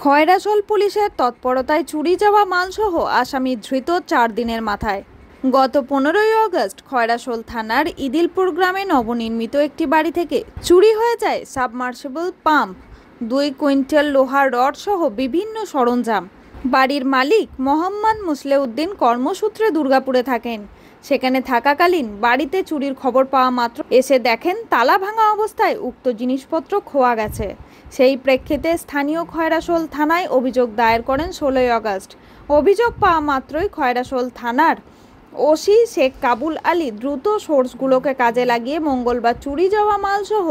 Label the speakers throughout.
Speaker 1: খয়রাসোল পুলিশের তৎপরতায় চুরি যাওয়া মালসহ আসামি ধৃত 4 দিনের মাথায়। গত 15ই আগস্ট খয়রাসোল থানার ইদিলপুর গ্রামে নবনির্মিত একটি বাড়ি থেকে চুরি হয়ে যায় সাবমার্সিবল পাম্প, 2 কুইন্টাল লোহার রড সহ বিভিন্ন সরঞ্জাম। বাড়ির মালিক মোহাম্মদ মুসলেউদ্দিন কর্মসূত্রে দুর্গাপুরে থাকেন। সেখানে থাকাকালীন বাড়িতে চুরির খবর পাওয়া মাত্র এসে দেখেন তালা ভাঙা অবস্থায় উক্ত জিনিসপত্র খোয়া গেছে। সেই প্রেক্ষিতে স্থানীয় খয়রাসোল থানায় অভিযোগ দায়ের করেন 16ই আগস্ট। অভিযোগ পাওয়া মাত্রই খয়রাসোল থানার ওসি শেখ কাবুল আলী দ্রুত সোর্সগুলোকে কাজে লাগিয়ে মঙ্গলবার চুরি যাওয়া মালসহ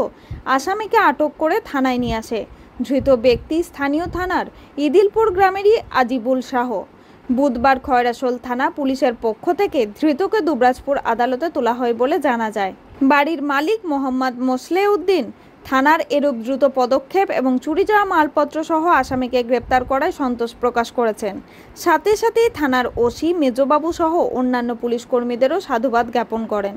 Speaker 1: আসামিকে আটক করে থানায় নিয়ে আসে। ধৃত ব্যক্তি স্থানীয় থানার ইদিলপুর গ্রামেরই আজিবুল শাহ। বুধবার খয়রাসোল থানা পুলিশের পক্ষ থেকে ধৃতকে দুবরাজপুর আদালতে তোলা হয় বলে জানা যায়। বাড়ির মালিক মোহাম্মদ মুসলেউদ্দিন থানার এরূপ দ্রুত পদক্ষেপ এবং চুরি যাওয়া মালপত্র সহ আসামিকে গ্রেপ্তার করায় সন্তোষ প্রকাশ করেছেন। সাথে সাথেই থানার ওসি মেজবাবু সহ অন্যান্য পুলিশ কর্মীদেরও সাধুবাদ জ্ঞাপন করেন।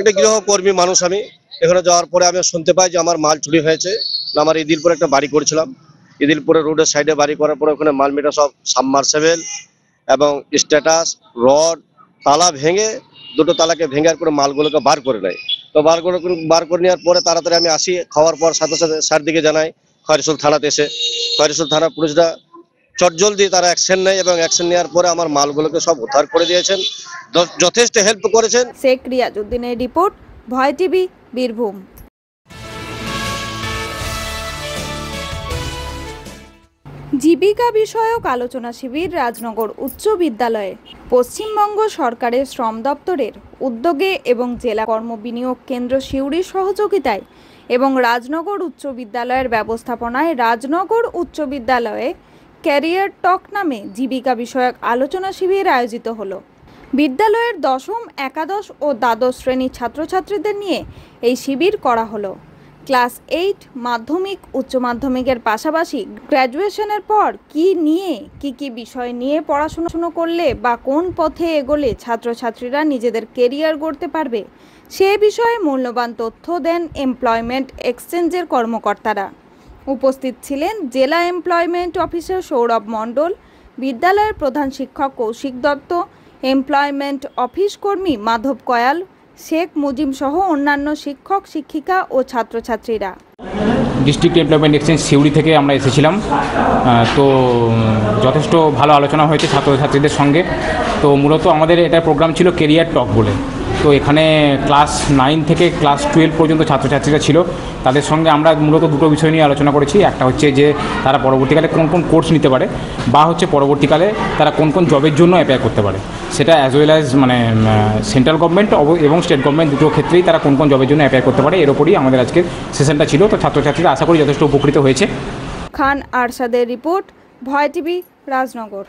Speaker 2: একটা গৃহকর্মী মানুষ আমি। এখানে যাওয়ার পরে আমি শুনতে পাই যে আমার মাল চুরি হয়েছে। আমার ইদিলপুরে একটা বাড়ি করেছিলাম, ইদিলপুরে রোডের সাইডে বাড়ি করার পরে ওখানে মাল মেটা সব সাবমার্সিবল এবং স্ট্যাটাস রড তালা ভেঙে, দুটো তালাকে ভেঙে করে মালগুলোকে বার করে নেয়। তো বার করে নেওয়ার পরে তাড়াতাড়ি আমি আসি। খাওয়ার পর সাথে সাথে স্যার দিকে জানাই খয়রাসোল থানাতে এসে। খয়রাসোল থানার পুলিশরা চটজলদি তারা অ্যাকশন নেয় এবং অ্যাকশন নেওয়ার পরে আমার মালগুলোকে সব উদ্ধার করে দিয়েছেন, যথেষ্ট হেল্প করেছেন।
Speaker 1: শেখ রিয়াজউদ্দিনের রিপোর্ট, ভয় টিভি, বীরভূম। জীবিকা বিষয়ক আলোচনা শিবির রাজনগর উচ্চ বিদ্যালয়ে পশ্চিমবঙ্গ সরকারের শ্রম দপ্তরের উদ্যোগে এবং জেলা কর্ম বিনিয়োগ কেন্দ্র সিউড়ির সহযোগিতায় এবং রাজনগর উচ্চ বিদ্যালয়ের ব্যবস্থাপনায় রাজনগর উচ্চ বিদ্যালয়ে ক্যারিয়ার টক নামে জীবিকা বিষয়ক আলোচনা শিবির আয়োজিত হলো। বিদ্যালয়ের দশম, একাদশ ও দ্বাদশ শ্রেণীর ছাত্রছাত্রীদের নিয়ে এই শিবির করা হলো। ক্লাস 8 মাধ্যমিক, উচ্চ মাধ্যমিকের পাশাপাশি গ্র্যাজুয়েশনের পর কি বিষয় নিয়ে পড়াশোনা করলে বা কোন পথে এগোলে ছাত্রছাত্রীরা নিজেদের কেরিয়ার গড়তে পারবে সে বিষয়ে মূল্যবান তথ্য দেন এমপ্লয়মেন্ট এক্সচেঞ্জের কর্মকর্তারা। উপস্থিত ছিলেন জেলা এমপ্লয়মেন্ট অফিসার সৌরভ মণ্ডল, বিদ্যালয়ের প্রধান শিক্ষক কৌশিক দত্ত, এমপ্লয়মেন্ট অফিস কর্মী মাধব কয়াল, শেখ মুজিম সহ অন্যান্য শিক্ষক শিক্ষিকা ও ছাত্রছাত্রীরা।
Speaker 3: ডিস্ট্রিক্ট এমপ্লয়মেন্ট এক্সচেঞ্জ সিউড়ি থেকে আমরা এসেছিলাম। তো যথেষ্ট ভালো আলোচনা হয়েছে ছাত্রছাত্রীদের সঙ্গে। তো মূলত আমাদের এটা প্রোগ্রাম ছিল কেরিয়ার টক বলে। তো এখানে ক্লাস 9 থেকে ক্লাস 12 পর্যন্ত ছাত্রছাত্রীরা ছিল। তাদের সঙ্গে আমরা মূলত দুটো বিষয় নিয়ে আলোচনা করেছি। একটা হচ্ছে যে তারা পরবর্তীকালে কোন কোন কোর্স নিতে পারে, বা হচ্ছে পরবর্তীকালে তারা কোন কোন জবের জন্য অ্যাপ্লাই করতে পারে, সেটা as well as central government এবং স্টেট গভর্নমেন্ট দুটো ক্ষেত্রেই তারা কোন কোন জবের জন্য অ্যাপ্লাই করতে পারে। এর ওপরই আমাদের আজকের সেশনটা ছিল। তো ছাত্রছাত্রীরা আশা করি যথেষ্ট উপকৃত হয়েছে।
Speaker 1: খান আরশাদের রিপোর্ট, ভয় টিভি, রাজনগর।